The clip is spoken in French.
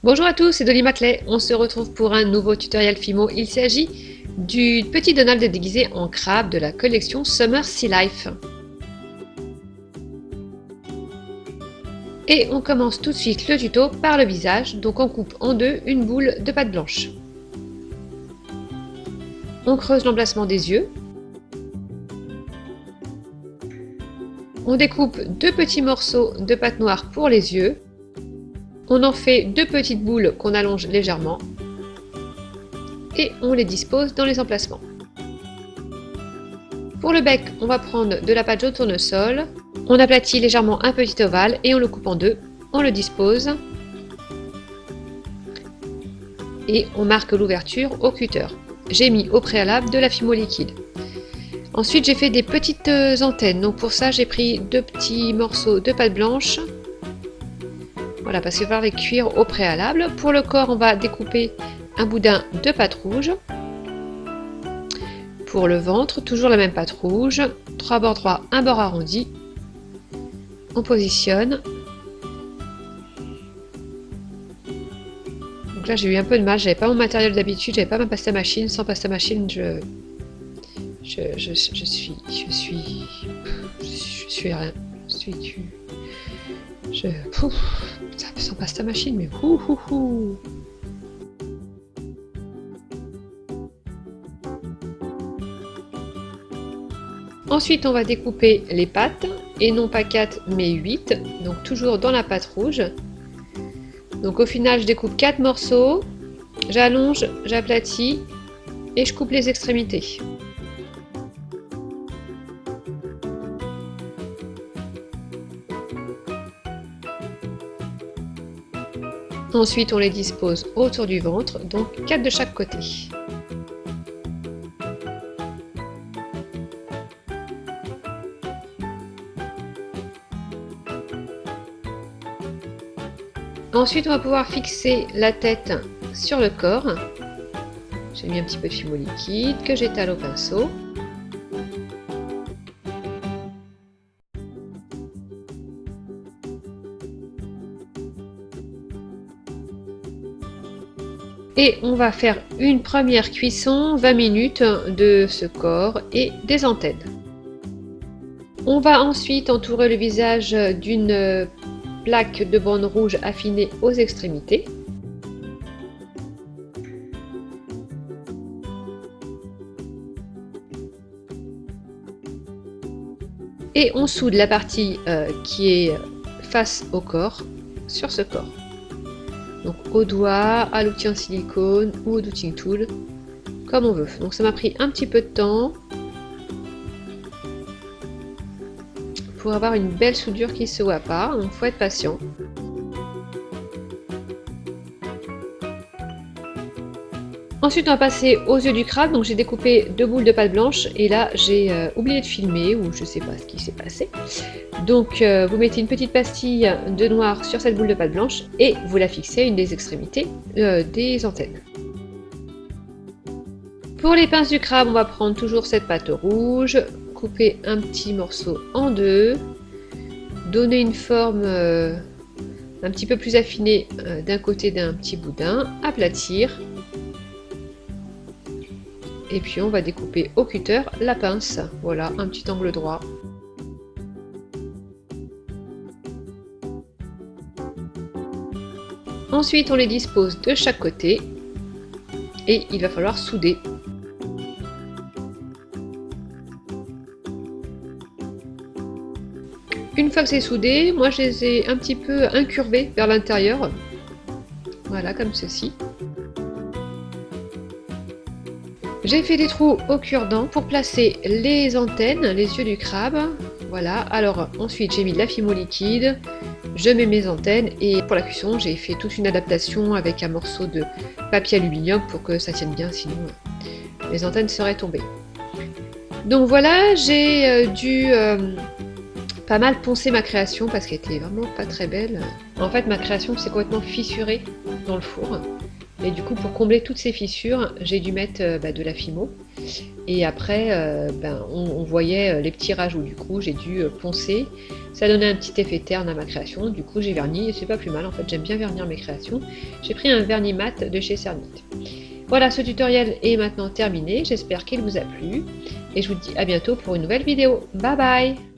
Bonjour à tous, c'est Dolly Maclay. On se retrouve pour un nouveau tutoriel Fimo. Il s'agit du petit Donald déguisé en crabe de la collection Summer Sea Life. Et on commence tout de suite le tuto par le visage. Donc on coupe en deux une boule de pâte blanche. On creuse l'emplacement des yeux. On découpe deux petits morceaux de pâte noire pour les yeux. On en fait deux petites boules qu'on allonge légèrement et on les dispose dans les emplacements. Pour le bec, on va prendre de la pâte jaune tournesol, on aplatit légèrement un petit ovale et on le coupe en deux, on le dispose et on marque l'ouverture au cutter. J'ai mis au préalable de la Fimo liquide. Ensuite, j'ai fait des petites antennes, donc pour ça j'ai pris deux petits morceaux de pâte blanche. Voilà, parce qu'il va falloir les cuire au préalable. Pour le corps, on va découper un boudin de pâte rouge. Pour le ventre, toujours la même pâte rouge. 3 bords droits, un bord arrondi. On positionne. Donc là, j'ai eu un peu de mal. J'avais pas mon matériel d'habitude. J'avais pas ma pasta machine. Sans pasta machine, je suis rien. Ça sans pasta machine, mais Ensuite, on va découper les pâtes, et non pas 4 mais 8, donc toujours dans la pâte rouge. Donc au final, je découpe 4 morceaux, j'allonge, j'aplatis, et je coupe les extrémités. Ensuite, on les dispose autour du ventre, donc 4 de chaque côté. Ensuite, on va pouvoir fixer la tête sur le corps. J'ai mis un petit peu de Fimo liquide que j'étale au pinceau. Et on va faire une première cuisson 20 minutes de ce corps et des antennes. On va ensuite entourer le visage d'une plaque de bande rouge affinée aux extrémités. Et on soude la partie qui est face au corps sur ce corps. Donc au doigt, à l'outil en silicone ou au douting tool, comme on veut. Donc ça m'a pris un petit peu de temps pour avoir une belle soudure qui ne se voit pas, donc il faut être patient. Ensuite on va passer aux yeux du crabe, donc j'ai découpé deux boules de pâte blanche et là j'ai oublié de filmer ou je sais pas ce qui s'est passé. Donc vous mettez une petite pastille de noir sur cette boule de pâte blanche et vous la fixez à une des extrémités des antennes. Pour les pinces du crabe, on va prendre toujours cette pâte rouge, couper un petit morceau en deux, donner une forme un petit peu plus affinée d'un côté d'un petit boudin, aplatir. Et puis on va découper au cutter la pince, voilà, un petit angle droit. Ensuite on les dispose de chaque côté et il va falloir souder. Une fois que c'est soudé, moi je les ai un petit peu incurvés vers l'intérieur, voilà comme ceci. J'ai fait des trous au cure-dent pour placer les antennes, les yeux du crabe. Voilà, alors ensuite j'ai mis de la Fimo liquide, je mets mes antennes et pour la cuisson j'ai fait toute une adaptation avec un morceau de papier aluminium pour que ça tienne bien, sinon les antennes seraient tombées. Donc voilà, j'ai dû pas mal poncer ma création parce qu'elle était vraiment pas très belle. En fait ma création s'est complètement fissurée dans le four. Et du coup, pour combler toutes ces fissures, j'ai dû mettre de la Fimo. Et après, on voyait les petits rajouts. Du coup, j'ai dû poncer. Ça donnait un petit effet terne à ma création. Du coup, j'ai verni et c'est pas plus mal. En fait, j'aime bien vernir mes créations. J'ai pris un vernis mat de chez Cernit. Voilà, ce tutoriel est maintenant terminé. J'espère qu'il vous a plu. Et je vous dis à bientôt pour une nouvelle vidéo. Bye bye!